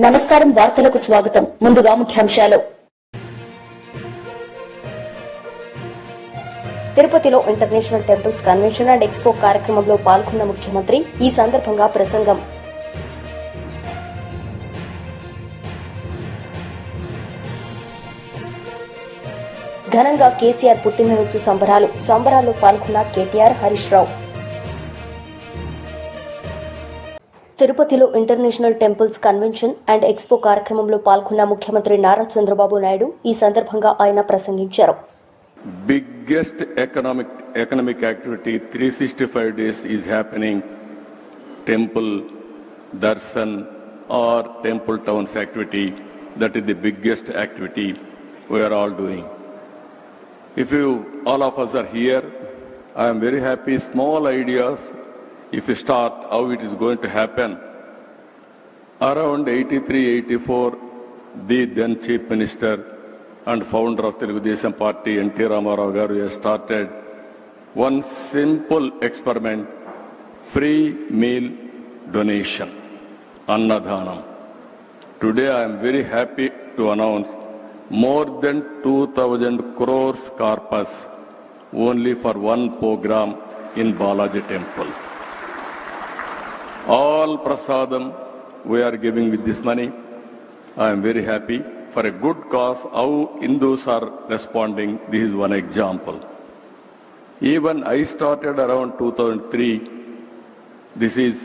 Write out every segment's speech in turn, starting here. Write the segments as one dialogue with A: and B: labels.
A: నమస్కారం వార్తలకు స్వాగతం. ముందుగా ముఖ్యాంశాలు. తిరుపతిలో international temples convention and expo కార్యక్రమంలో పాల్గొన్న ముఖ్యమంత్రి ఈ సందర్భంగా ప్రసంగం. ఘనంగా కేసీఆర్ పుట్టినరోజు సంబరాల్లో పాల్గొన్న కేటీఆర్, హరీష్ రావు. తిరుపతిలో international temples convention and expo కార్యక్రమంలో పాల్గొన్న ముఖ్యమంత్రి నారా చంద్రబాబు నాయుడు ఈ సందర్భంగా ఆయన ప్రసంగించారు.
B: Biggest economic activity 365 days is happening. Temple darshan or temple towns activity, that is the biggest activity we are all doing. If all of us are here, I am very happy. Small ideas, if you start how it is going to happen. Around 83-84, the then Chief Minister and founder of Telugu Desam Party, N.T. Ramarao garu, has started one simple experiment: free meal donation, Annadhanam. Today I am very happy to announce more than 2,000 crores corpus only for one program in Balaji Temple. All prasadam we are giving with this money. I am very happy. For a good cause, how Hindus are responding, this is one example. Even I started around 2003. This is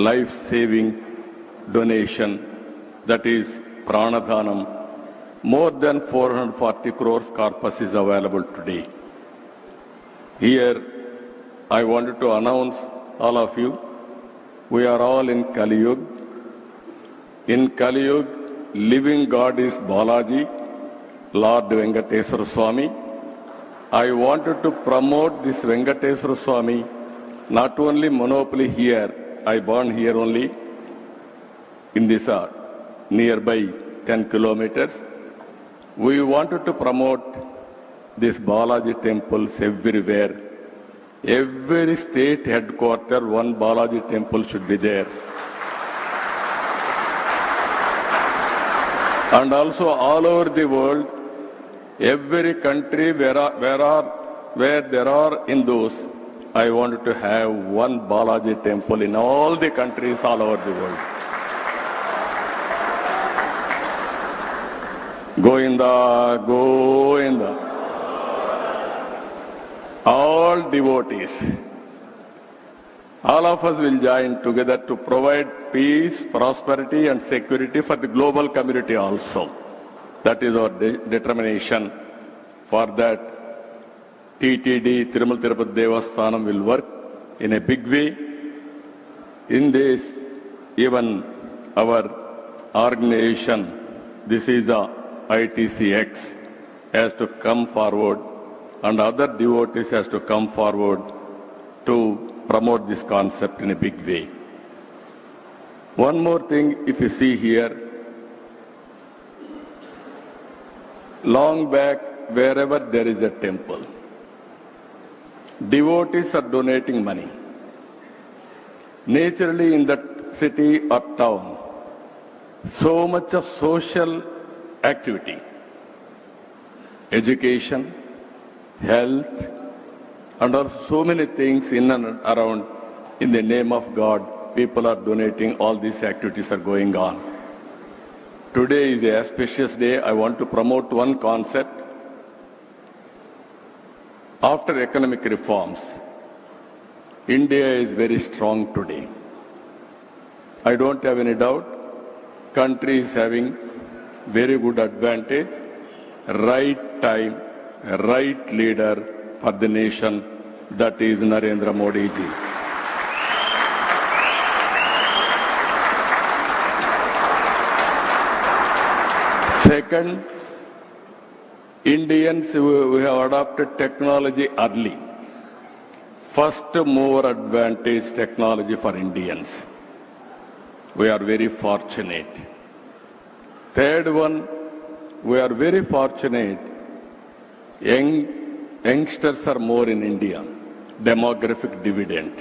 B: life-saving donation, that is Pranadhanam. More than 440 crores corpus is available today. Here, I wanted to announce all of you, we are all in Kali Yuga. In Kali Yuga, living God is Balaji, Lord Venkateswara Swami. I wanted to promote this Venkateswara Swami, not only monopoly here, I born here only, in this nearby 10 kilometers. We wanted to promote this Balaji temples everywhere. Every state headquarter, one Balaji temple should be there. And also all over the world, every country where there are Hindus, I wanted to have one Balaji temple in all the countries all over the world. Govinda, Govinda. All devotees, all of us will join together to provide peace, prosperity and security for the global community also. That is our determination. For that, TTD, Tirumala Tirupati Devasthanam, will work in a big way. In this, even our organization, this is the ITCX, has to come forward, and other devotees has to come forward to promote this concept in a big way. One more thing, if you see here, long back, wherever there is a temple, devotees are donating money. Naturally, in that city or town, so much of social activity, education, health, and also so many things in and around, in the name of God, people are donating, all these activities are going on. Today is a auspicious day. I want to promote one concept. After economic reforms, India is very strong today. I don't have any doubt. Country is having very good advantage, right time, right leader for the nation, that is Narendra Modi ji. Second, Indians, we have adopted technology early. First mover advantage technology for Indians. We are very fortunate. Third one, we are very fortunate. Youngsters are more in India. Demographic dividend.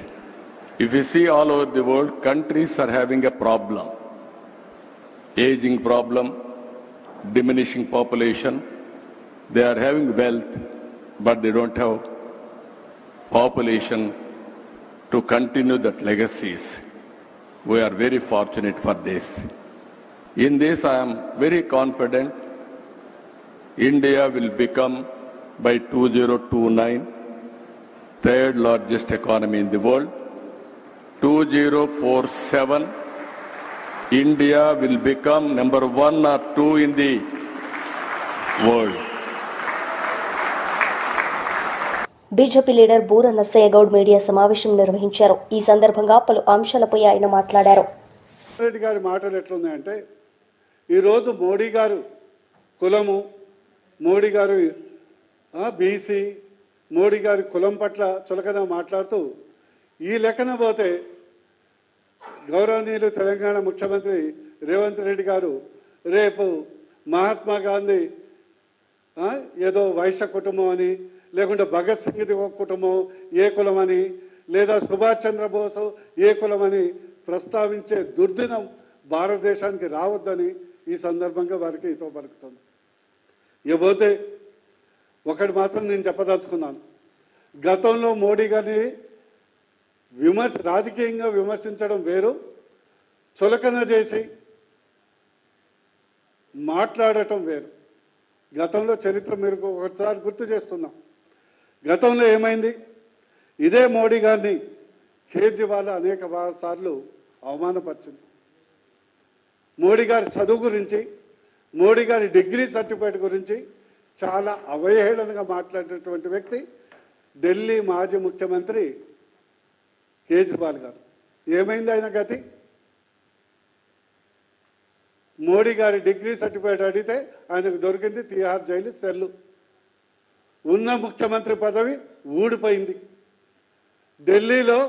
B: If you see all over the world, countries are having a problem. aging problem, diminishing population. They are having wealth, but they don't have population to continue that legacies. We are very fortunate for this. In this, I am very confident India will become by 2029 third largest economy in the world. 2047, India will become number 1 or 2 in the world.
A: BJP leader బూర Narsaiah Goud media సమావేశం నిర్వహించారు. ఈ సందర్భంగా పలు అంశాలపై ఆయన మాట్లాడారు.
C: రెడ్డి గారి మాటలు ఎట్లున్నాయంటే, ఈరోజు మోడీ గారు కులము, మోడీ గారు బీసీ, మోడీ గారి కులం పట్ల చులకన మాట్లాడుతూ ఈ లెక్కన పోతే గౌరవనీయులు తెలంగాణ ముఖ్యమంత్రి రేవంత్ రెడ్డి గారు రేపు మహాత్మా గాంధీ ఏదో వైశ్య కుటుంబం అని, లేకుంటే భగత్ సింగ్ది ఒక కుటుంబం ఏ కులం అని, లేదా సుభాష్ చంద్రబోస్ ఏ కులం అని ప్రస్తావించే దుర్దినం భారతదేశానికి రావద్దని ఈ సందర్భంగా వారికి హితవు పలుకుతుంది. ఇకపోతే ఒకటి మాత్రం నేను చెప్పదలుచుకున్నాను. గతంలో మోడీ గారిని రాజకీయంగా విమర్శించడం వేరు, చులకన చేసి మాట్లాడటం వేరు. గతంలో చరిత్ర మీరు ఒకసారి గుర్తు చేస్తున్నాం. గతంలో ఏమైంది? ఇదే మోడీ గారిని కేజ్రీవాల్ అనేక సార్లు అవమానపరిచింది. మోడీ గారి చదువు గురించి, మోడీ గారి డిగ్రీ సర్టిఫికేట్ గురించి చాలా అవహేళనగా మాట్లాడినటువంటి వ్యక్తి ఢిల్లీ మాజీ ముఖ్యమంత్రి కేజ్రీవాల్ గారు. ఏమైంది ఆయన గతి? మోడీ గారి డిగ్రీ సర్టిఫికేట్ అడిగితే ఆయనకు దొరికింది తిహార్ జైలు సెల్లు. ఉన్న ముఖ్యమంత్రి పదవి ఊడిపోయింది. ఢిల్లీలో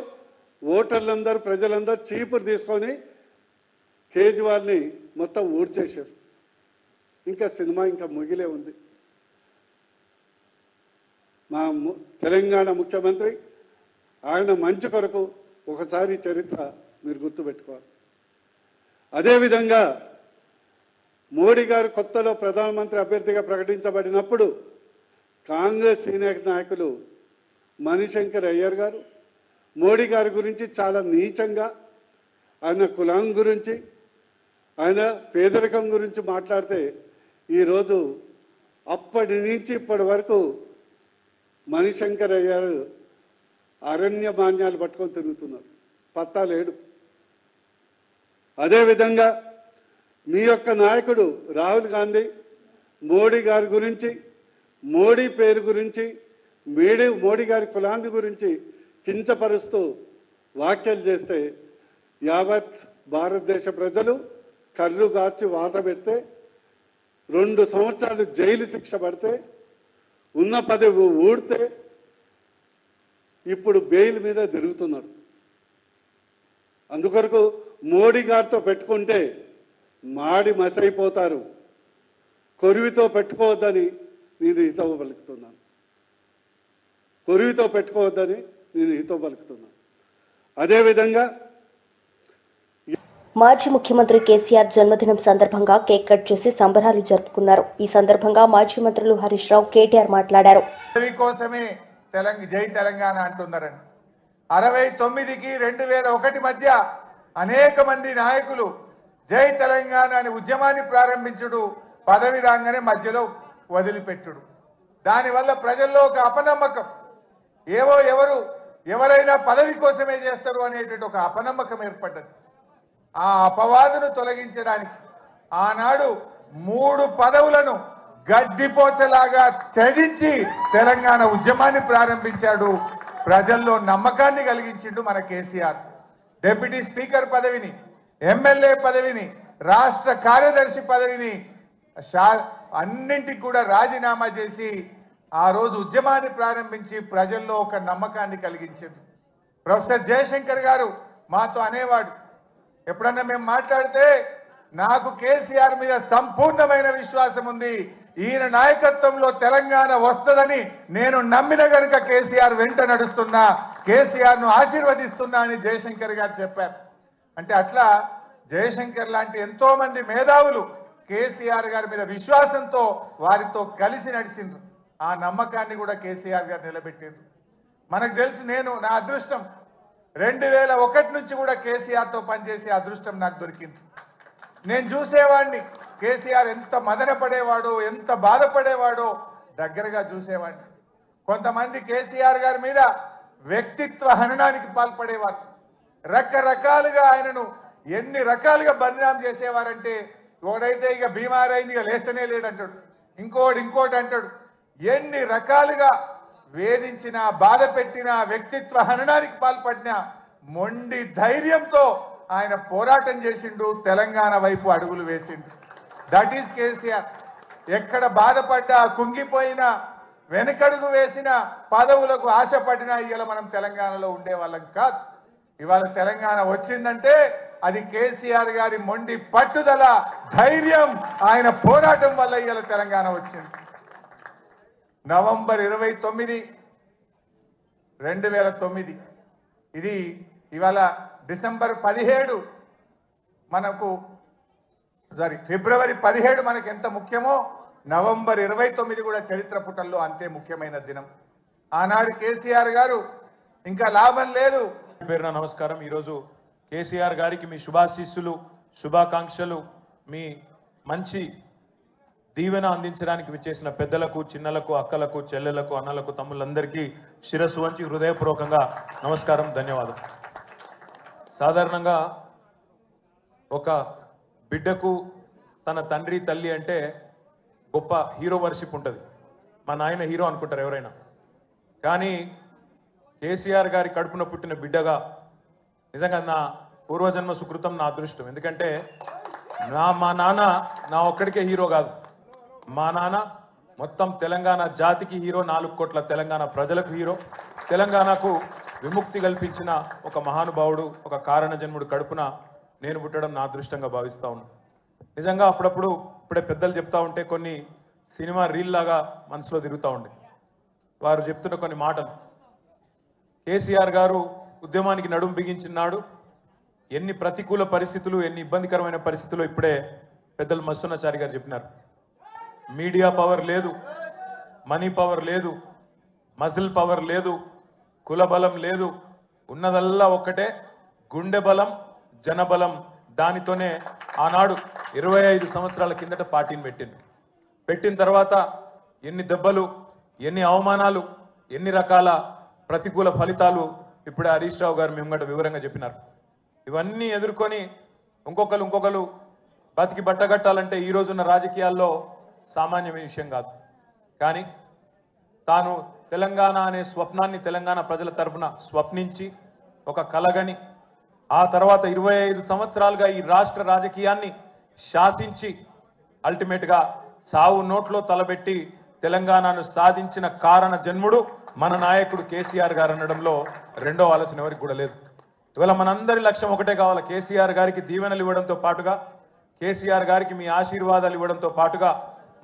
C: ఓటర్లందరూ, ప్రజలందరూ చీపురు తీసుకొని కేజ్రీవాల్ని మొత్తం ఊడ్చేశారు. ఇంకా సినిమా ఇంకా ముగిలే ఉంది. మా తెలంగాణ ముఖ్యమంత్రి ఆయన మంచి కొరకు ఒకసారి చరిత్ర మీరు గుర్తుపెట్టుకోవాలి. అదేవిధంగా మోడీ గారు కొత్తలో ప్రధానమంత్రి అభ్యర్థిగా ప్రకటించబడినప్పుడు కాంగ్రెస్ సీనియర్ నాయకులు మణిశంకర్ అయ్యర్ గారు మోడీ గారి గురించి చాలా నీచంగా, ఆయన కులం గురించి, ఆయన పేదరికం గురించి మాట్లాడితే ఈరోజు అప్పటి నుంచి ఇప్పటి వరకు మణిశంకర్ అయ్యర్ అరణ్య మాన్యాలు పట్టుకొని తిరుగుతున్నారు, పత్తా లేడు. అదేవిధంగా మీ యొక్క నాయకుడు రాహుల్ గాంధీ మోడీ గారి గురించి, మోడీ పేరు గురించి, మోడీ గారి కులాన్ని గురించి కించపరుస్తూ వ్యాఖ్యలు చేస్తే యావత్ భారతదేశ ప్రజలు కర్రు గార్చి వాత పెడితే 2 సంవత్సరాలు జైలు శిక్ష పడితే, ఉన్న పదవి ఊడితే ఇప్పుడు బెయిల్ మీద తిరుగుతున్నాడు. అందుకొరకు మోడీ గారితో పెట్టుకుంటే మాడి మసైపోతారు, కొరివితో పెట్టుకోవద్దని నేను హితవు పలుకుతున్నాను. కొరివితో పెట్టుకోవద్దని నేను హితవు పలుకుతున్నాను. అదేవిధంగా
A: మాజీ ముఖ్యమంత్రి కేసీఆర్ జన్మదినం సందర్భంగా కేక్ కట్ చేసి సంబరాలు జరుపుకున్నారు. ఈ సందర్భంగా మాజీ మంత్రులు హరీష్ రావు, కేటీఆర్ మాట్లాడారు.
D: కోసమే జై తెలంగాణ అంటున్నారని 69కి 2001 మధ్య అనేక మంది నాయకులు జై తెలంగాణ అని ఉద్యమాన్ని ప్రారంభించుడు, పదవి రాగానే మధ్యలో వదిలిపెట్టుడు. దానివల్ల ప్రజల్లో ఒక అపనమ్మకం, ఎవరైనా పదవి కోసమే చేస్తారు అనేటువంటి ఒక అపనమ్మకం ఏర్పడ్డది. ఆ అపవాదును తొలగించడానికి ఆనాడు 3 పదవులను గడ్డిపోచలాగా త్యజించి తెలంగాణ ఉద్యమాన్ని ప్రారంభించాడు. ప్రజల్లో నమ్మకాన్ని కలిగించిండు మన కేసీఆర్. డిప్యూటీ స్పీకర్ పదవిని, ఎమ్మెల్యే పదవిని, రాష్ట్ర కార్యదర్శి పదవిని అన్నింటికి కూడా రాజీనామా చేసి ఆ రోజు ఉద్యమాన్ని ప్రారంభించి ప్రజల్లో ఒక నమ్మకాన్ని కలిగించారు. ప్రొఫెసర్ జయశంకర్ గారు మాతో అనేవాడు, ఎప్పుడన్నా మేము మాట్లాడితే నాకు కేసీఆర్ మీద సంపూర్ణమైన విశ్వాసం ఉంది, ఈయన నాయకత్వంలో తెలంగాణ వస్తుందని నేను నమ్మిన గనుక కేసీఆర్ వెంట నడుస్తున్నా, కేసీఆర్ ను ఆశీర్వదిస్తున్నా అని జయశంకర్ గారు చెప్పారు. అంటే అట్లా జయశంకర్ లాంటి ఎంతో మంది మేధావులు కేసీఆర్ గారి మీద విశ్వాసంతో వారితో కలిసి నడిచిండ్రు. ఆ నమ్మకాన్ని కూడా కేసీఆర్ గారు నిలబెట్టిండ్రు. మనకు తెలుసు, నా అదృష్టం 2001 నుంచి కూడా కేసీఆర్తో పనిచేసే అదృష్టం నాకు దొరికింది. నేను చూసేవాడిని కేసీఆర్ ఎంత మదన పడేవాడో, ఎంత బాధపడేవాడో దగ్గరగా చూసేవాడిని. కొంతమంది కేసీఆర్ గారి మీద వ్యక్తిత్వ హననానికి పాల్పడేవారు. రకరకాలుగా ఆయనను ఎన్ని రకాలుగా బదనాం చేసేవారంటే, ఒకడైతే ఇక బీమార్ అయింది, ఇక లేస్తనే లేడంటాడు, ఇంకోటి అంటాడు. ఎన్ని రకాలుగా వేధించినా, బాధ పెట్టినా, వ్యక్తిత్వ హననానికి పాల్పడినా మొండి ధైర్యంతో ఆయన పోరాటం చేసిండు, తెలంగాణ వైపు అడుగులు వేసిండు. That is KCR. ఎక్కడ బాధపడ్డా, కుంగిపోయినా, వెనకడుగు వేసిన, పదవులకు ఆశపడినా ఇవాళ మనం తెలంగాణలో ఉండేవాళ్ళం కాదు. ఇవాళ తెలంగాణ వచ్చిందంటే అది కేసీఆర్ గారి మొండి పట్టుదల, ధైర్యం, ఆయన పోరాటం వల్ల ఇవాళ తెలంగాణ వచ్చింది. నవంబర్ 29, 2009 ఇది ఇవాళ డిసెంబర్ 17 ఫిబ్రవరి 17 మనకు ఎంత ముఖ్యమో నవంబర్ 29 కూడా చరిత్ర పుటల్లో అంతే ముఖ్యమైన దినం. ఆనాడు కేసీఆర్ గారు ఇంకా లాభం లేదు.
E: పేరున నమస్కారం. ఈరోజు కేసీఆర్ గారికి మీ శుభాశీస్సులు, శుభాకాంక్షలు, మీ మంచి దీవెన అందించడానికి విచ్చేసిన పెద్దలకు, చిన్నలకు, అక్కలకు, చెల్లెలకు, అన్నలకు, తమ్ముళ్ళందరికీ శిరస్సు వంచి హృదయపూర్వకంగా నమస్కారం, ధన్యవాదాలు. సాధారణంగా ఒక బిడ్డకు తన తండ్రి, తల్లి అంటే గొప్ప హీరో వర్షిప్ ఉంటుంది. మా నాయన హీరో అనుకుంటారు ఎవరైనా. కానీ కేసీఆర్ గారి కడుపున పుట్టిన బిడ్డగా నిజంగా నా పూర్వజన్మ సుకృతం, నా అదృష్టం. ఎందుకంటే మా నాన్న నా ఒక్కడికే హీరో కాదు. మా నాన్న మొత్తం తెలంగాణ జాతికి హీరో, 4 కోట్ల తెలంగాణ ప్రజలకు హీరో. తెలంగాణకు విముక్తి కల్పించిన ఒక మహానుభావుడు, ఒక కారణ జన్ముడు కడుపున నేను పుట్టడం నా అదృష్టంగా భావిస్తూ ఉన్నాను. నిజంగా అప్పుడప్పుడు ఇప్పుడే పెద్దలు చెప్తా ఉంటే కొన్ని సినిమా రీల్ లాగా మనసులో తిరుగుతూ ఉండే. వారు చెప్తున్న కొన్ని మాటలు. కేసీఆర్ గారు ఉద్యమానికి నడుం బిగించినాడు. ఎన్ని ప్రతికూల పరిస్థితులు, ఎన్ని ఇబ్బందికరమైన పరిస్థితులు ఇప్పుడే పెద్దలు మస్సున్నాచారి గారు చెప్పినారు. మీడియా పవర్ లేదు, మనీ పవర్ లేదు, మజిల్ పవర్ లేదు, కుల బలం లేదు. ఉన్నదల్లా ఒక్కటే గుండె బలం, జనబలం. దానితోనే ఆనాడు 25 సంవత్సరాల కిందట పార్టీని పెట్టిన తర్వాత ఎన్ని దెబ్బలు, ఎన్ని అవమానాలు, ఎన్ని రకాల ప్రతికూల ఫలితాలు ఇప్పుడే హరీష్ రావు గారు మేము వివరంగా చెప్పినారు. ఇవన్నీ ఎదుర్కొని ఇంకొకరు బతికి బట్టగట్టాలంటే ఈ రోజున్న రాజకీయాల్లో సామాన్యమైన విషయం కాదు. కానీ తాను తెలంగాణ అనే స్వప్నాన్ని తెలంగాణ ప్రజల తరఫున స్వప్నించి ఒక కలగని, ఆ తర్వాత 25 సంవత్సరాలుగా ఈ రాష్ట్ర రాజకీయాన్ని శాసించి అల్టిమేట్గా సావు నోట్లో తలబెట్టి తెలంగాణను సాధించిన కారణ జన్ముడు మన నాయకుడు కేసీఆర్ గారు అనడంలో రెండో ఆలోచన ఎవరికి కూడా లేదు. ఇవాళ మనందరి లక్ష్యం ఒకటే కావాలి. కేసీఆర్ గారికి దీవెనలు ఇవ్వడంతో పాటుగా, కేసీఆర్ గారికి మీ ఆశీర్వాదాలు ఇవ్వడంతో పాటుగా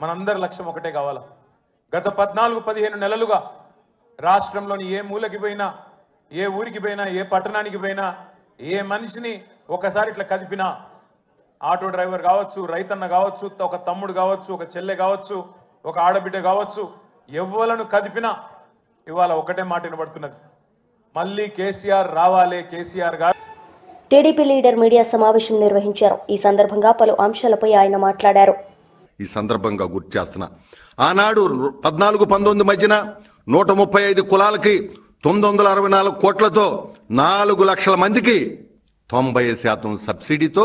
E: మనందరి లక్ష్యం ఒకటే కావాలి. గత 14-15 నెలలుగా రాష్ట్రంలోని ఏ మూలకి పోయినా, ఏ ఊరికి పోయినా, ఏ పట్టణానికి పోయినా, ఏ మనిషిని ఒకసారి ఇట్లా కదిపినా, ఆటో డ్రైవర్ కావచ్చు, రైతన్న కావచ్చు, ఒక తమ్ముడు కావచ్చు, ఒక చెల్లె కావచ్చు, ఒక ఆడబిడ్డ కావచ్చు, ఎవ్వలను కదిపినా ఇవాళ ఒకటే మాట వినబడుతున్నది, మళ్ళీ కేసీఆర్ రావాలే, కేసీఆర్ గారు.
A: టీడీపీ లీడర్ మీడియా సమావేశం నిర్వహించారు. ఈ సందర్భంగా పలు అంశాలపై ఆయన మాట్లాడారు.
F: ఈ సందర్భంగా గుర్తు చేస్తున్నా, ఆనాడు 14-19 మధ్యన 135 కులాలకి 964 కోట్లతో 4 లక్షల మందికి 90% సబ్సిడీతో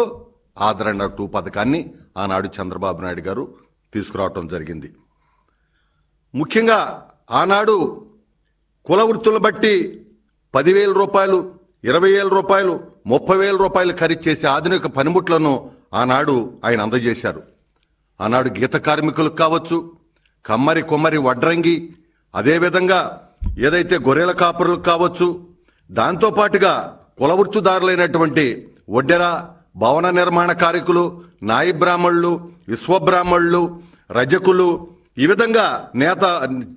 F: ఆదరణ 2 పథకాన్ని ఆనాడు చంద్రబాబు నాయుడు గారు తీసుకురావటం జరిగింది. ముఖ్యంగా ఆనాడు కుల వృత్తులను బట్టి 10,000 రూపాయలు, 20,000 రూపాయలు, 30,000 రూపాయలు ఖరీదు చేసే ఆధునిక పనిముట్లను ఆనాడు ఆయన అందజేశారు. ఆనాడు గీత కార్మికులకు కావచ్చు, కమ్మరి కొమ్మరి వడ్రంగి, అదేవిధంగా ఏదైతే గొర్రెల కాపురులకు కావచ్చు, దాంతోపాటుగా కుల వృత్తిదారులైనటువంటి ఒడ్డెర, భవన నిర్మాణ కార్మికులు, నాయి బ్రాహ్మణులు, విశ్వబ్రాహ్మణులు, రజకులు, ఈ విధంగా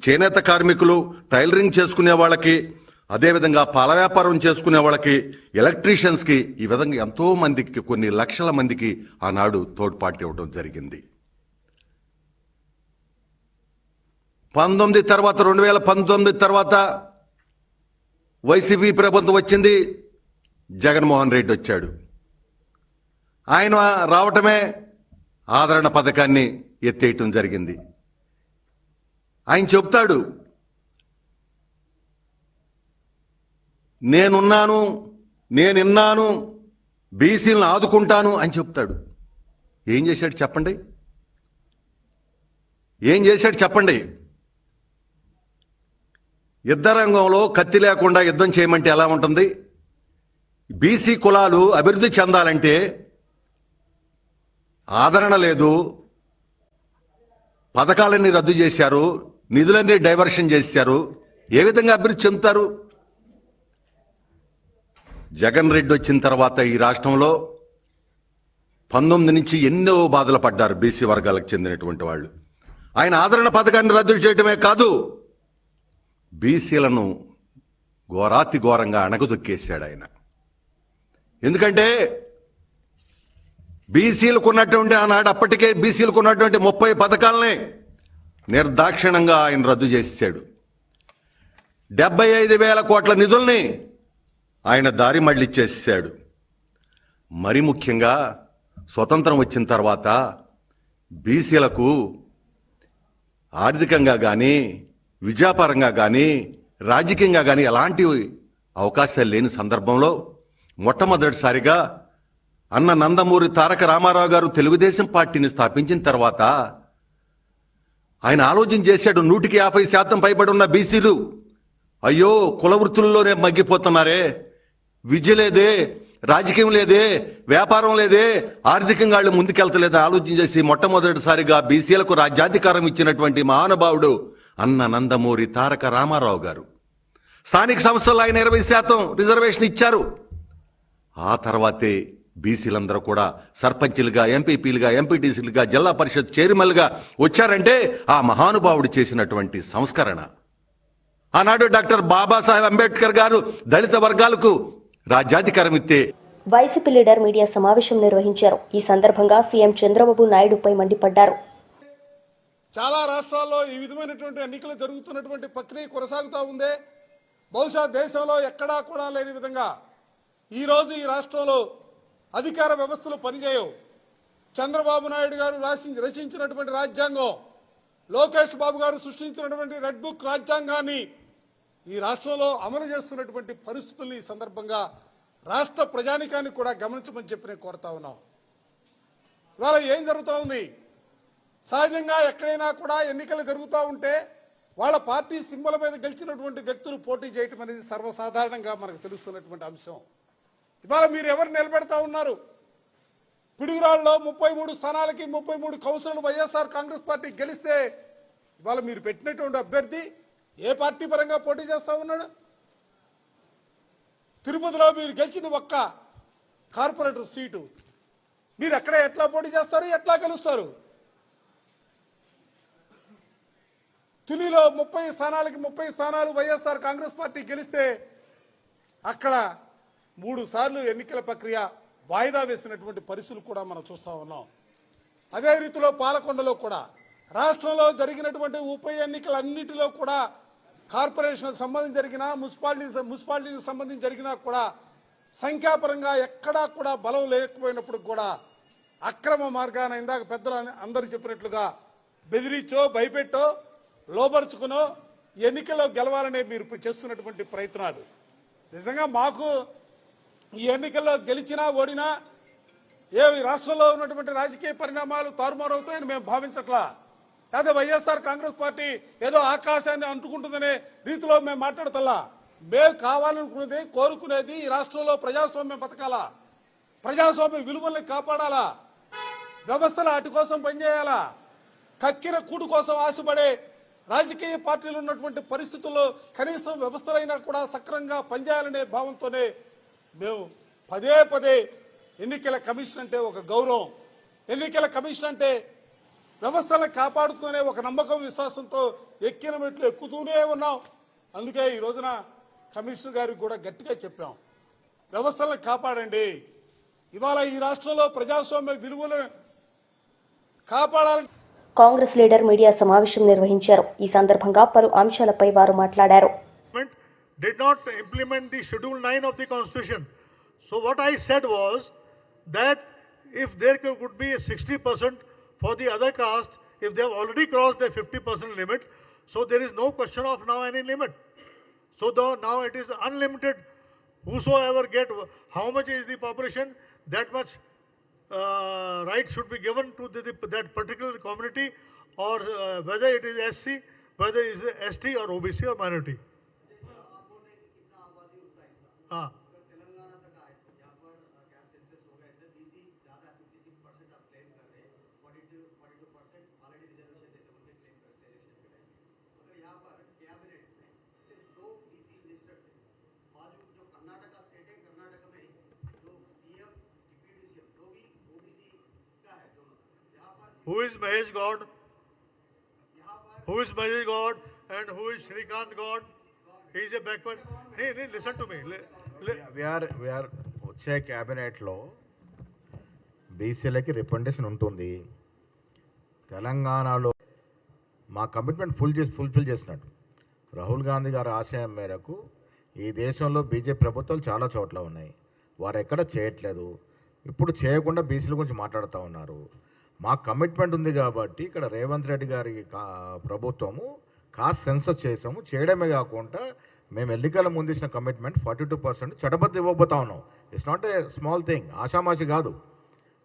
F: చేనేత కార్మికులు, టైలరింగ్ చేసుకునే వాళ్ళకి, అదేవిధంగా పాల వ్యాపారం చేసుకునే వాళ్ళకి, ఎలక్ట్రీషియన్స్కి, ఈ విధంగా ఎంతో మందికి, కొన్ని లక్షల మందికి ఆనాడు తోడ్పాటు ఇవ్వడం జరిగింది. 2019 తర్వాత వైసీపీ ప్రభుత్వం వచ్చింది, జగన్మోహన్ రెడ్డి వచ్చాడు. ఆయన రావటమే ఆదరణ పథకాన్ని ఎత్తేయటం జరిగింది. ఆయన చెప్తాడు, నేనున్నాను, బీసీలను ఆదుకుంటాను అని చెప్తాడు. ఏం చేశాడు చెప్పండి? యుద్ధ రంగంలో కత్తి లేకుండా యుద్ధం చేయమంటే ఎలా ఉంటుంది? బీసీ కులాలు అభివృద్ధి చెందాలంటే ఆదరణ లేదు, పథకాలన్నీ రద్దు చేశారు, నిధులన్నీ డైవర్షన్ చేశారు. ఏ విధంగా అభివృద్ధి చెందుతారు? జగన్ రెడ్డి వచ్చిన తర్వాత ఈ రాష్ట్రంలో 19 నుంచి ఎన్నో బాధలు పడ్డారు బీసీ వర్గాలకు చెందినటువంటి వాళ్ళు. ఆయన ఆదరణ పథకాన్ని రద్దు చేయడమే కాదు, బీసీలను ఘోరాతి ఘోరంగా అణగదొక్కేశాడు ఆయన. ఎందుకంటే అప్పటికే బీసీలకు ఉన్నటువంటి 30 పథకాలని నిర్దాక్షిణంగా ఆయన రద్దు చేశాడు. 75,000 కోట్ల నిధుల్ని ఆయన దారి మళ్లిచ్చేసాడు. మరి ముఖ్యంగా స్వతంత్రం వచ్చిన తర్వాత బీసీలకు ఆర్థికంగా కానీ, విద్యాపరంగా కానీ, రాజకీయంగా కానీ ఎలాంటి అవకాశాలు లేని సందర్భంలో మొట్టమొదటిసారిగా అన్న నందమూరి తారక రామారావు గారు తెలుగుదేశం పార్టీని స్థాపించిన తర్వాత ఆయన ఆలోచన చేశాడు, 150% పైబడి ఉన్న బీసీలు అయ్యో కుల వృత్తుల్లోనే మగ్గిపోతున్నారే, విద్య లేదే, రాజకీయం లేదే, వ్యాపారం లేదే, ఆర్థికంగా వాళ్ళు ముందుకెళ్తలేదే ఆలోచన చేసి మొట్టమొదటిసారిగా బీసీలకు రాజ్యాధికారం ఇచ్చినటువంటి మహానుభావుడు అన్న నందమూరి తారక రామారావు గారు. స్థానిక సంస్థల్లో ఆయన 20% రిజర్వేషన్ ఇచ్చారు. ఆ తర్వాతే బీసీలందరూ కూడా సర్పంచులుగా, ఎంపీపీలుగా, ఎంపీటీసీలుగా, జిల్లా పరిషత్ చైర్మన్లుగా వచ్చారంటే ఆ మహానుభావుడు చేసినటువంటి సంస్కరణ. ఆనాడు డాక్టర్ బాబాసాహెబ్ అంబేద్కర్ గారు దళిత వర్గాలకు రాజ్యాధికారం ఇస్తే
A: వైసీపీ లీడర్ మీడియా సమావేశం నిర్వహించారు. ఈ సందర్భంగా సీఎం చంద్రబాబు నాయుడుపై మండిపడ్డారు.
G: చాలా రాష్ట్రాల్లో ఈ విధమైనటువంటి ఎన్నికలు జరుగుతున్నటువంటి ప్రక్రియ కొనసాగుతూ ఉంది. బహుశా దేశంలో ఎక్కడా కూడా లేని విధంగా ఈరోజు ఈ రాష్ట్రంలో అధికార వ్యవస్థలు పనిచేయవు. చంద్రబాబు నాయుడు గారు రచించినటువంటి రాజ్యాంగం, లోకేష్ బాబు గారు సృష్టించినటువంటి రెడ్ బుక్ రాజ్యాంగాన్ని ఈ రాష్ట్రంలో అమలు చేస్తున్నటువంటి పరిస్థితుల్ని ఈ సందర్భంగా రాష్ట్ర ప్రజానికాన్ని కూడా గమనించమని చెప్పి నేను కోరుతా ఉన్నాం. ఇవాళ ఏం జరుగుతూ ఉంది? సహజంగా ఎక్కడైనా కూడా ఎన్నికలు జరుగుతూ ఉంటే వాళ్ళ పార్టీ సింబల్ మీద గెలిచినటువంటి వ్యక్తులు పోటీ చేయటం అనేది సర్వసాధారణంగా మనకు తెలుస్తున్నటువంటి అంశం. ఇవాళ మీరు ఎవరు నిలబెడతా ఉన్నారు? పిడుగురాళ్ళలో 33 స్థానాలకి 33 కౌన్సిలర్లు వైఎస్ఆర్ కాంగ్రెస్ పార్టీ గెలిస్తే ఇవాళ మీరు పెట్టినటువంటి అభ్యర్థి ఏ పార్టీ పరంగా పోటీ చేస్తా ఉన్నాడు? తిరుపతిలో మీరు గెలిచింది ఒక్క కార్పొరేటర్ సీటు, మీరు ఎక్కడ ఎట్లా పోటీ చేస్తారు, ఎట్లా గెలుస్తారు? తునిలో 30 స్థానాలకి 30 స్థానాలు వైఎస్ఆర్ కాంగ్రెస్ పార్టీ గెలిస్తే అక్కడ 3 సార్లు ఎన్నికల ప్రక్రియ వాయిదా వేసినటువంటి పరిస్థితులు కూడా మనం చూస్తూ ఉన్నాం. అదే రీతిలో పాలకొండలో కూడా రాష్ట్రంలో జరిగినటువంటి ఉప ఎన్నికలన్నిటిలో కూడా కార్పొరేషన్ సంబంధించి జరిగినా, మున్సిపాలిటీకి సంబంధించి జరిగినా కూడా సంఖ్యాపరంగా ఎక్కడా కూడా బలం లేకపోయినప్పుడు కూడా అక్రమ మార్గాన ఇందాక పెద్దలు అందరూ చెప్పినట్లుగా బెదిరించో, భయపెట్టో, లోబరుచుకునో ఎన్నికల్లో గెలవాలనే మీరు చేస్తున్నటువంటి ప్రయత్నాలు నిజంగా మాకు ఈ ఎన్నికల్లో గెలిచినా ఓడినా రాష్ట్రంలో ఉన్నటువంటి రాజకీయ పరిణామాలు తారుమారవుతాయని మేము భావించట్లా. లేదా వైఎస్ఆర్ కాంగ్రెస్ పార్టీ ఏదో ఆకాశాన్ని అంటుకుంటుందనే రీతిలో మేము మాట్లాడతల్లా. మేము కావాలనుకునేది, కోరుకునేది ఈ రాష్ట్రంలో ప్రజాస్వామ్యం బతకాలా, ప్రజాస్వామ్య విలువల్ని కాపాడాలా, వ్యవస్థల అటు కోసం పనిచేయాలా. కక్కిన కూడు కోసం ఆశపడే రాజకీయ పార్టీలు ఉన్నటువంటి పరిస్థితుల్లో కనీసం వ్యవస్థలైనా కూడా సక్రమంగా పనిచేయాలనే భావంతోనే మేము పదే పదే ఎన్నికల కమిషన్ అంటే ఒక గౌరవం, ఎన్నికల కమిషన్ అంటే వ్యవస్థలను కాపాడుతూనే ఒక నమ్మకం, విశ్వాసంతో ఎక్కిన మెట్లు ఎక్కుతూనే ఉన్నాం. అందుకే ఈ రోజున కమిషనర్ గారికి కూడా గట్టిగా చెప్పాం, వ్యవస్థలను కాపాడండి. ఇవాళ ఈ రాష్ట్రంలో ప్రజాస్వామ్య విలువలను కాపాడాలని
A: కాంగ్రెస్ లీడర్ మీడియా సమావేశం నిర్వహించారు. ఈ సందర్భంగా పలు అంశాలపై వారు మాట్లాడారు.
H: Did not implement the Schedule 9 of the Constitution. So what I said was that if there could be a 60% for the other caste, if they have already crossed the 50% limit, so there is no question of now any limit. So now it is unlimited. Whosoever get, how much is the population, that much right should be given to that particular community, or whether it is SC, whether it is ST or OBC or minority. हाँ, who is Mahesh God? Who is Mahesh God and who is Shrikant God? He is a backward. Hey, listen to me.
I: We are వచ్చే క్యాబినెట్లో బీసీలకి representation ఉంటుంది. తెలంగాణలో మా commitment fulfil చేసినట్టు రాహుల్ గాంధీ గారి ఆశయం మేరకు ఈ దేశంలో బీజేపీ ప్రభుత్వాలు చాలా చోట్ల ఉన్నాయి. వారు ఎక్కడ చేయట్లేదు. ఇప్పుడు చేయకుండా బీసీల గురించి మాట్లాడుతూ ఉన్నారు. మా కమిట్మెంట్ ఉంది కాబట్టి ఇక్కడ రేవంత్ రెడ్డి గారి ప్రభుత్వము కాస్ట్ సెన్సస్ చేసాము. చేయడమే కాకుండా మేము ఎన్నికల ముందు ఇచ్చిన కమిట్మెంట్ 42% చట్టబద్ధ ఇవ్వబోతా ఉన్నాం. It's not a small thing, ఆషామాషి కాదు.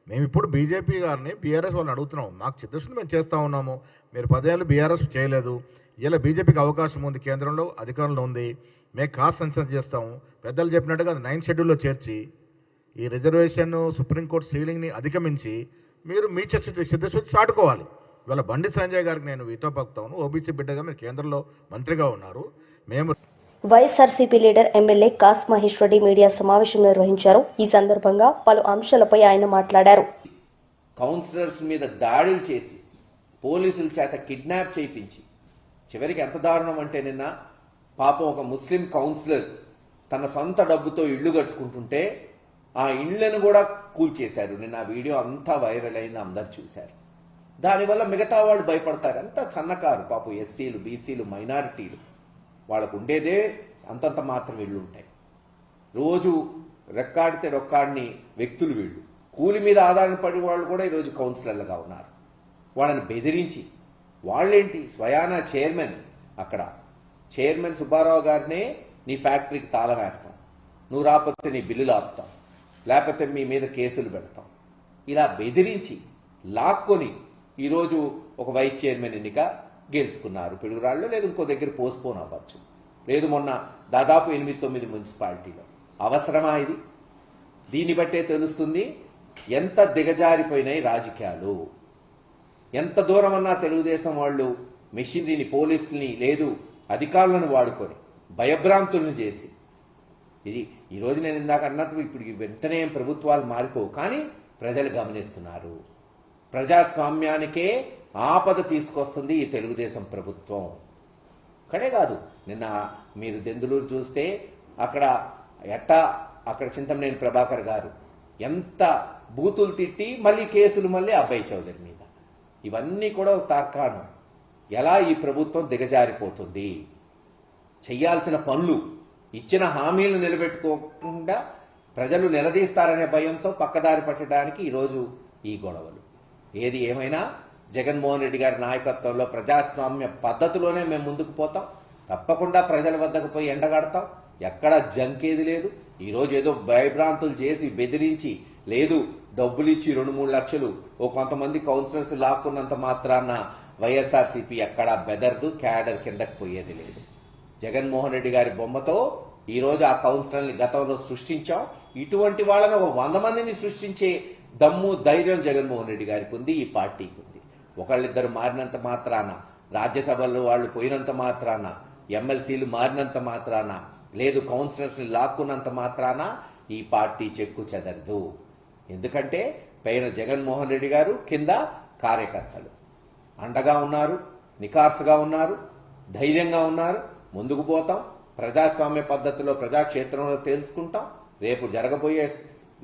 I: మేము ఇప్పుడు బీజేపీ గారిని బీఆర్ఎస్ వాళ్ళని అడుగుతున్నాం. మాకు చిత్తశుద్ధి మేము చేస్తూ ఉన్నాము. మీరు 10 ఏళ్ళు బీఆర్ఎస్ చేయలేదు. ఇలా బీజేపీకి అవకాశం ఉంది, కేంద్రంలో అధికారంలో ఉంది. మేము కాస్ట్ సెన్సస్ చేస్తాము. పెద్దలు చెప్పినట్టుగా 9th షెడ్యూల్లో చేర్చి ఈ రిజర్వేషన్ సుప్రీంకోర్టు సీలింగ్ని అధిగమించి మీరు మీ చిత్తశుద్ధి చాటుకోవాలి. ఇవాళ బండి సంజయ్ గారికి నేను వీతో పక్కుతాను. ఓబీసీ బిడ్డగా మీరు కేంద్రంలో మంత్రిగా ఉన్నారు. మేము
A: YSRCP leader MLA cos Mahesh Reddy media సమావేశం నిర్వహించారు. ఈ సందర్భంగా పలు అంశాలపై ఆయన మాట్లాడారు.
J: కౌన్సిలర్స్ మీద దాడులు చేసి పోలీసుల చేత కిడ్నాప్ చేయించి చివరికి ఎంత దారుణం అంటే నిన్న పాపం ఒక ముస్లిం కౌన్సిలర్ తన సొంత డబ్బుతో ఇళ్లు కట్టుకుంటుంటే ఆ ఇళ్లను కూడా కూల్చేశారు. నిన్న ఆ వీడియో అంతా వైరల్ అయింది, అందరు చూశారు. దానివల్ల మిగతా వాళ్ళు భయపడతారు. అంతా సన్నకారు పాపం, ఎస్సీలు, బీసీలు, మైనారిటీలు, వాళ్ళకు ఉండేదే అంతంత మాత్రం ఇళ్ళు ఉంటాయి. రోజు రెక్కాడితే రొక్కాడిని వ్యక్తులు వీళ్ళు. కూలి మీద ఆధారపడి వాళ్ళు కూడా ఈరోజు కౌన్సిలర్లుగా ఉన్నారు. వాళ్ళని బెదిరించి వాళ్ళేంటి స్వయానా చైర్మన్, అక్కడ చైర్మన్ సుబ్బారావు గారినే నీ ఫ్యాక్టరీకి తాళం వేస్తాం, నువ్వు రాకపోతే నీ బిల్లులు ఆపుతాం, లేకపోతే మీ మీద కేసులు పెడతాం, ఇలా బెదిరించి లాక్కొని ఈరోజు ఒక వైస్ చైర్మన్ ఎన్నిక గెలుచుకున్నారు. పిడుగురాళ్ళు లేదు ఇంకో దగ్గర పోస్ట్పోన్ అవ్వచ్చు, లేదు మొన్న దాదాపు 8-9 మున్సిపాలిటీలో. అవసరమా ఇది? దీన్ని బట్టే తెలుస్తుంది ఎంత దిగజారిపోయినాయి రాజకీయాలు. ఎంత దూరం అన్నా తెలుగుదేశం వాళ్ళు మెషినరీని, పోలీసుల్ని, లేదు అధికారులను వాడుకొని భయభ్రాంతులను చేసి ఇది ఈరోజు నేను ఇందాక అన్నట్టు ఇప్పుడు వెంటనే ప్రభుత్వాలు మారిపోవు, కానీ ప్రజలు గమనిస్తున్నారు. ప్రజాస్వామ్యానికే ఆపద తీసుకొస్తుంది ఈ తెలుగుదేశం ప్రభుత్వం. అక్కడే కాదు, నిన్న మీరు దెందులూరు చూస్తే అక్కడ చింతమనేని ప్రభాకర్ గారు ఎంత బూతులు తిట్టి మళ్ళీ కేసులు మళ్ళీ అబ్బాయి చౌదరి మీద. ఇవన్నీ కూడా ఒక తార్కాణం ఎలా ఈ ప్రభుత్వం దిగజారిపోతుంది. చెయ్యాల్సిన పనులు, ఇచ్చిన హామీలు నిలబెట్టుకోకుండా ప్రజలు నిలదీస్తారనే భయంతో పక్కదారి పట్టడానికి ఈరోజు ఈ గొడవలు. ఏది ఏమైనా జగన్మోహన్ రెడ్డి గారి నాయకత్వంలో ప్రజాస్వామ్య పద్ధతిలోనే మేము ముందుకు పోతాం. తప్పకుండా ప్రజల వద్దకు పోయి ఎండగడతాం. ఎక్కడా జంకేది లేదు. ఈరోజు ఏదో భయభ్రాంతులు చేసి బెదిరించి, లేదు డబ్బులు ఇచ్చి 2-3 లక్షలు ఓ కొంతమంది కౌన్సిలర్స్ లాక్కున్నంత మాత్రాన వైఎస్ఆర్సీపీ ఎక్కడా బెదర్దు, క్యాడర్ కిందకు పోయేది లేదు. జగన్మోహన్ రెడ్డి గారి బొమ్మతో ఈరోజు ఆ కౌన్సిలర్ని గతంలో సృష్టించాం. ఇటువంటి వాళ్ళని ఒక 100 మందిని సృష్టించే దమ్ము, ధైర్యం జగన్మోహన్ రెడ్డి గారికి ఉంది, ఈ పార్టీకి ఉంది. ఒకళ్ళిద్దరు మారినంత మాత్రాన, రాజ్యసభలో వాళ్ళు పోయినంత మాత్రాన, ఎమ్మెల్సీలు మారినంత మాత్రాన, లేదు కౌన్సిలర్స్ని లాక్కున్నంత మాత్రాన ఈ పార్టీ చెక్కు చెదరదు. ఎందుకంటే పైన జగన్మోహన్ రెడ్డి గారు, కింద కార్యకర్తలు అండగా ఉన్నారు, నికార్సుగా ఉన్నారు, ధైర్యంగా ఉన్నారు. ముందుకు పోతాం. ప్రజాస్వామ్య పద్ధతిలో ప్రజాక్షేత్రంలో తెలుసుకుంటాం. రేపు జరగబోయే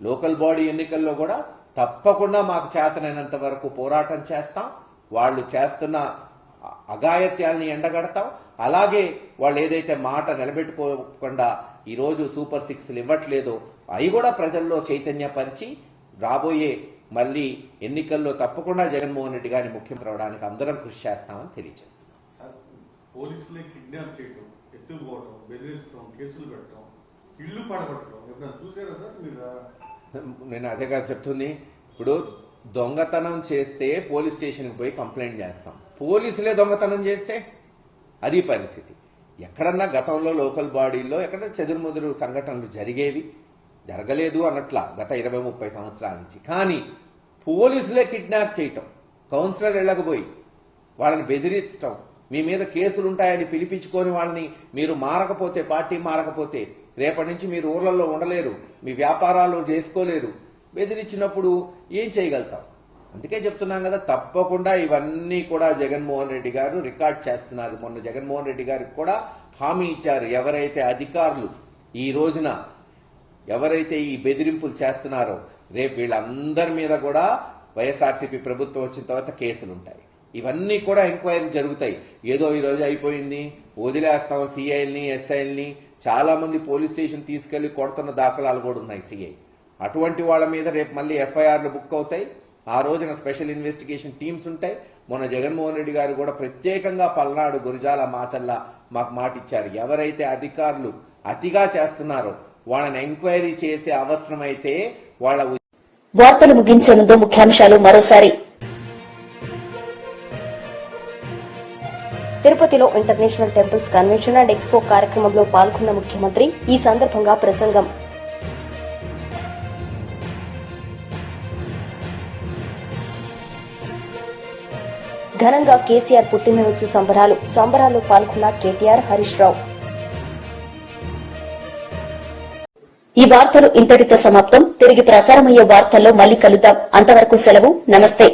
J: లోకల్ బాడీ ఎన్నికల్లో కూడా తప్పకుండా మాకు చేతనైనంత వరకు పోరాటం చేస్తాం. వాళ్ళు చేస్తున్న అఘాయిత్యాల్ని ఎండగడతాం. అలాగే వాళ్ళు ఏదైతే మాట నిలబెట్టుకోకుండా ఈరోజు సూపర్ 6లు ఇవ్వట్లేదో అవి కూడా ప్రజల్లో చైతన్యపరిచి రాబోయే మళ్ళీ ఎన్నికల్లో తప్పకుండా జగన్మోహన్ రెడ్డి గారిని ముఖ్యమంత్రి అవడానికి అందరం కృషి చేస్తామని తెలియజేస్తున్నాం.
H: పోలీసులే కిడ్నాప్ చేయడం, ఎత్తుకుపోవడం, బెదిరించడం, కేసులు పెట్టడం, ఇల్లు పడగొట్టడం ఎప్పుడైనా చూసారా సార్ మీరు?
J: నేను అదేగా చెప్తుంది. ఇప్పుడు దొంగతనం చేస్తే పోలీస్ స్టేషన్కి పోయి కంప్లైంట్ చేస్తాం. పోలీసులే దొంగతనం చేస్తే అది పరిస్థితి. ఎక్కడన్నా గతంలో లోకల్ బాడీల్లో ఎక్కడ చెదురుముదురు సంఘటనలు జరగలేదు అన్నట్లా గత 20-30 సంవత్సరాల నుంచి. కానీ పోలీసులే కిడ్నాప్ చేయటం, కౌన్సిలర్ వెళ్ళకపోయి వాళ్ళని బెదిరించడం, మీ మీద కేసులుంటాయని పిలిపించుకొని వాళ్ళని మీరు మారకపోతే, పార్టీ మారకపోతే రేపటి నుంచి మీరు ఊర్లలో ఉండలేరు, మీ వ్యాపారాలు చేసుకోలేరు, బెదిరించినప్పుడు ఏం చేయగలుగుతాం? అందుకే చెప్తున్నాం కదా, తప్పకుండా ఇవన్నీ కూడా జగన్మోహన్ రెడ్డి గారు రికార్డ్ చేస్తున్నారు. మొన్న జగన్మోహన్ రెడ్డి గారికి కూడా హామీ ఇచ్చారు. ఎవరైతే అధికారులు ఈ రోజున ఎవరైతే ఈ బెదిరింపులు చేస్తున్నారో రేపు వీళ్ళందరి మీద కూడా వైఎస్ఆర్సీపీ ప్రభుత్వం వచ్చిన తర్వాత కేసులు ఉంటాయి. ఇవన్నీ కూడా ఎంక్వైరీ జరుగుతాయి. ఏదో ఈ రోజు అయిపోయింది వదిలేస్తాం సిఐల్ని, ఎస్ఐల్ని. చాలా మంది పోలీస్ స్టేషన్ తీసుకెళ్లి కొడుతున్న దాఖలాలు కూడా ఉన్నాయి సిఐ. అటువంటి వాళ్ళ మీద రేపు మళ్ళీ ఎఫ్ఐఆర్లు బుక్ అవుతాయి. ఆ రోజున స్పెషల్ ఇన్వెస్టిగేషన్ టీమ్స్ ఉంటాయి. మొన్న జగన్మోహన్ రెడ్డి గారు కూడా ప్రత్యేకంగా పల్నాడు, గురజాల, మాచల్ల మాకు మాట ఇచ్చారు. ఎవరైతే అధికారులు అతిగా చేస్తున్నారో వాళ్ళని ఎంక్వైరీ చేసే అవసరమైతే వాళ్ళ.
A: వార్తలు ముగించే ముందు ముఖ్యాంశాలు మరోసారి. తిరుపతిలో international temples convention and expo కార్యక్రమంలో పాల్గొన్న ముఖ్యమంత్రి ఈ సందర్భంగా ప్రసంగం. ఘనంగా కేసీఆర్ పుట్టినరోజు సంబరాల్లో పాల్గొన్న కేటీఆర్, హరీష్ రావు. ఈ వార్తలు ఇంతటితో సమాప్తం. తిరిగి ప్రసారమయ్యే వార్తల్లో మళ్లీ కలుద్దాం. అంతవరకు సెలవు. నమస్తే.